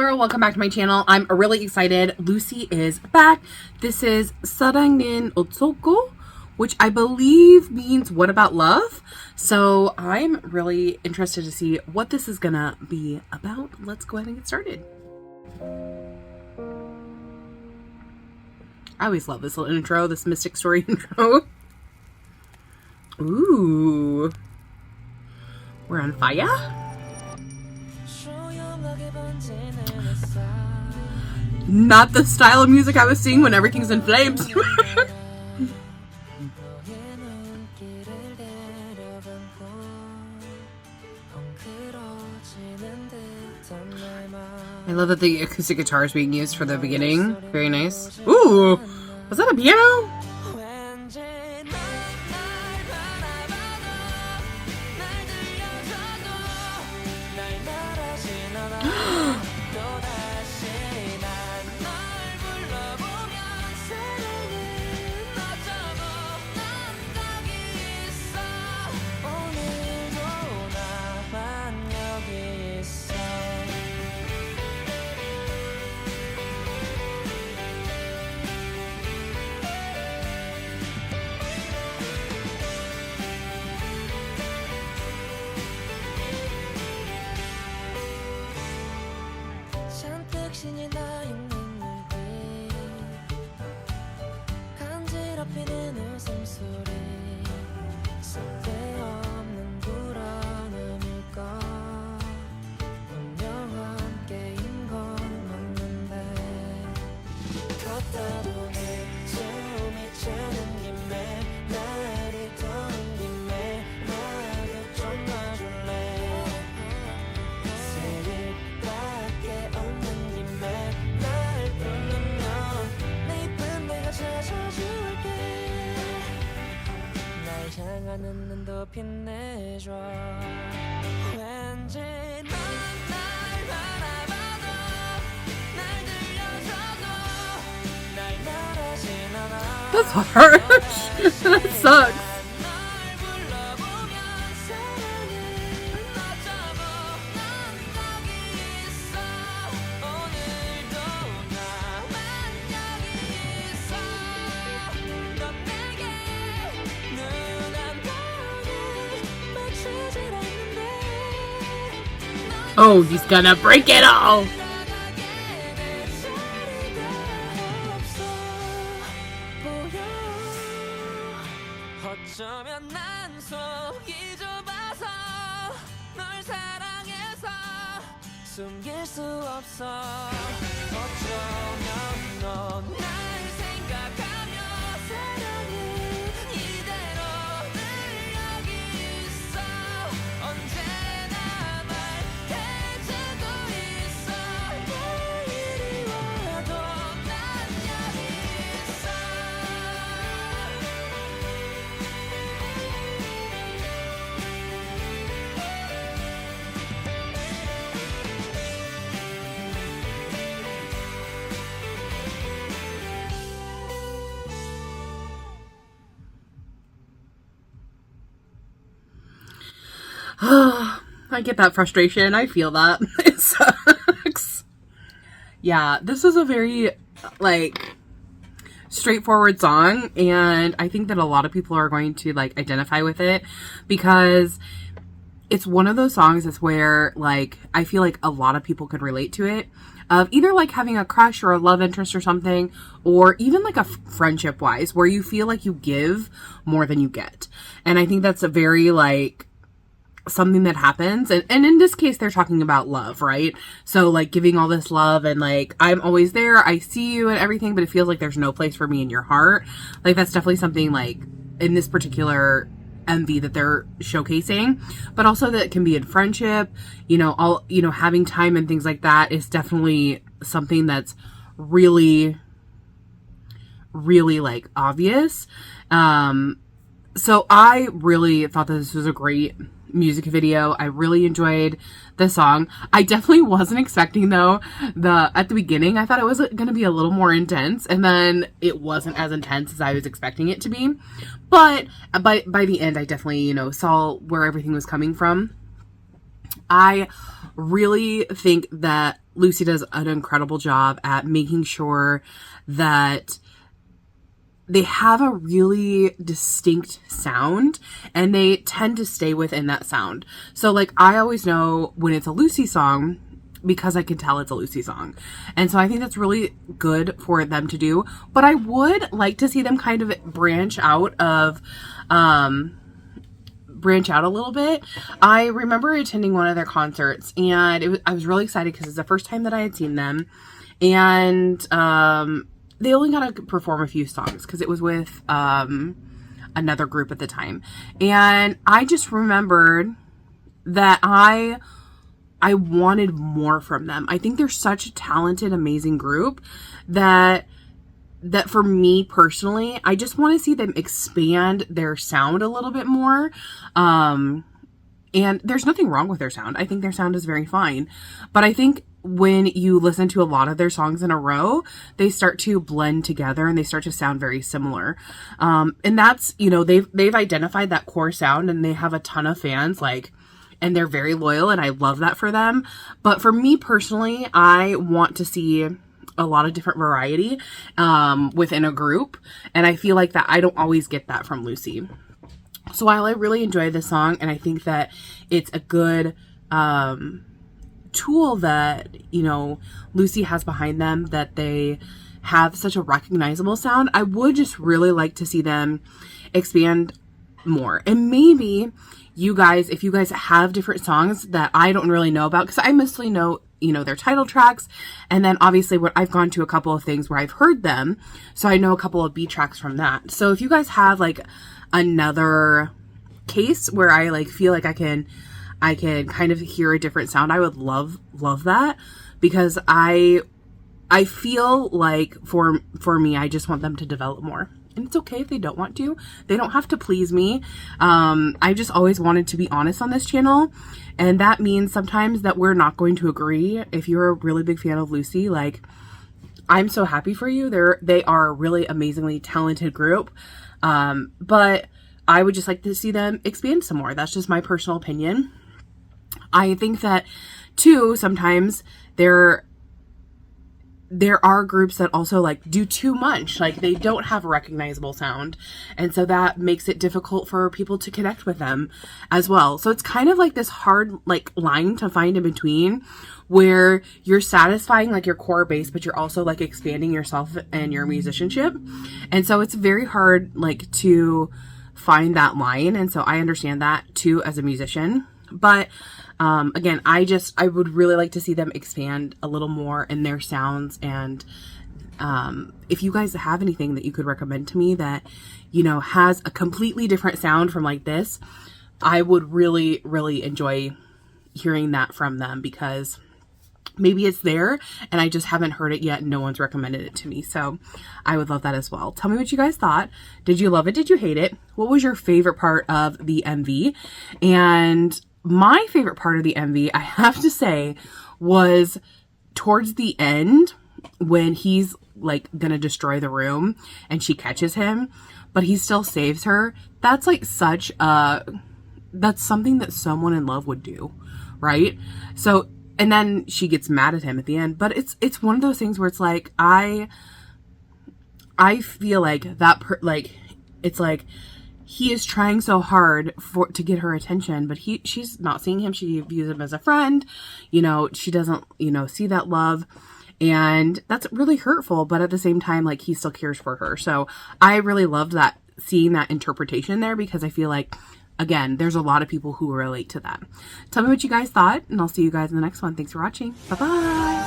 girl, welcome back to my channel. I'm really excited. Lucy is back. This is 사랑은 어쩌고, which I believe means what about love? So I'm really interested to see what this is gonna be about. Let's go ahead and get started. I always love this little intro, this Mystic Story intro. Ooh. We're on fire? Not the style of music I was seeing when everything's in flames. I love that the acoustic guitar is being used for the beginning. Very nice. Ooh! Was that a piano? 신이 나 있는 눈빛 간지럽히는 웃음소리 쓸데없는 불안함일까 분명 함께인 건 맞는데 걷다 보니 숨이 차는 김에 나를 더운 김에 나도 좀 놔줄래 새벽밖에 없는 향하는 눈도 빛내줘 왠지 넌 날 바라봐도 날 들려줘도 날 말하진 않아. That's harsh. That sucks. Oh, he's gonna break it all! 어쩌면 난 속이 좁아서 널 사랑해서 숨길 수 없어 어쩌면 넌 날 생각하며 사랑해 이대로 늘 여기 있어 언제나 말 해주고 있어 내일이 와도 난 여기 있어 I get that frustration. I feel that. It sucks. Yeah, this is a very, straightforward song, and I think that a lot of people are going to, identify with it, because it's one of those songs that's where, I feel like a lot of people could relate to it, of either, having a crush or a love interest or something, or even, a friendship-wise, where you feel like you give more than you get. And I think that's a very, something that happens, and in this case they're talking about love, right? So giving all this love and I'm always there, I see you and everything, but it feels like there's no place for me in your heart. That's definitely something in this particular MV that they're showcasing, but also that can be in friendship, having time and things like that is definitely something that's really obvious. So I really thought that this was a great music video. I really enjoyed the song. I definitely wasn't expecting, though, at the beginning I thought it was going to be a little more intense, and then it wasn't as intense as I was expecting it to be. But by the end I definitely, saw where everything was coming from. I really think that Lucy does an incredible job at making sure that they have a really distinct sound and they tend to stay within that sound. So like I always know when it's a Lucy song because I can tell it's a Lucy song. And so I think that's really good for them to do. But I would like to see them kind of branch out a little bit. I remember attending one of their concerts and I was really excited because it's the first time that I had seen them. And they only got to perform a few songs because it was with another group at the time. And I just remembered that I wanted more from them. I think they're such a talented, amazing group that for me personally, I just want to see them expand their sound a little bit more. And there's nothing wrong with their sound. I think their sound is very fine. But I think when you listen to a lot of their songs in a row, they start to blend together and they start to sound very similar. And that's, you know, they've identified that core sound and they have a ton of fans, like, and they're very loyal and I love that for them. But for me personally, I want to see a lot of different variety within a group. And I feel like that I don't always get that from Lucy. So while I really enjoy this song and I think that it's a good tool that, you know, Lucy has behind them, that they have such a recognizable sound, I would just really like to see them expand more. And maybe you guys, if you guys have different songs that I don't really know about, because I mostly know, you know, their title tracks, and then obviously what I've gone to a couple of things where I've heard them, so I know a couple of B tracks from that. So if you guys have like another case where I like feel like I can kind of hear a different sound, I would love that, because I feel like for me, I just want them to develop more. And it's okay if they don't want to. They don't have to please me. I just always wanted to be honest on this channel. And that means sometimes that we're not going to agree. If you're a really big fan of Lucy, like, I'm so happy for you. They are a really amazingly talented group. But I would just like to see them expand some more. That's just my personal opinion. I think that too, sometimes there are groups that also like do too much. Like they don't have a recognizable sound. And so that makes it difficult for people to connect with them as well. So it's kind of like this hard like line to find in between where you're satisfying like your core base, but you're also like expanding yourself and your musicianship. And so it's very hard like to find that line. And so I understand that too as a musician. But again, I would really like to see them expand a little more in their sounds. And if you guys have anything that you could recommend to me that, you know, has a completely different sound from like this, I would really, really enjoy hearing that from them, because maybe it's there and I just haven't heard it yet and no one's recommended it to me. So I would love that as well. Tell me what you guys thought. Did you love it? Did you hate it? What was your favorite part of the MV? And my favorite part of the MV, I have to say, was towards the end when he's like gonna destroy the room and she catches him, but he still saves her. That's like that's something that someone in love would do, right? So, and then she gets mad at him at the end, but it's one of those things where it's like, I feel like it's like, he is trying so hard to get her attention, but she's not seeing him. She views him as a friend. You know, she doesn't, you know, see that love. And that's really hurtful. But at the same time, like, he still cares for her. So I really loved that, seeing that interpretation there, because I feel like, again, there's a lot of people who relate to that. Tell me what you guys thought, and I'll see you guys in the next one. Thanks for watching. Bye-bye.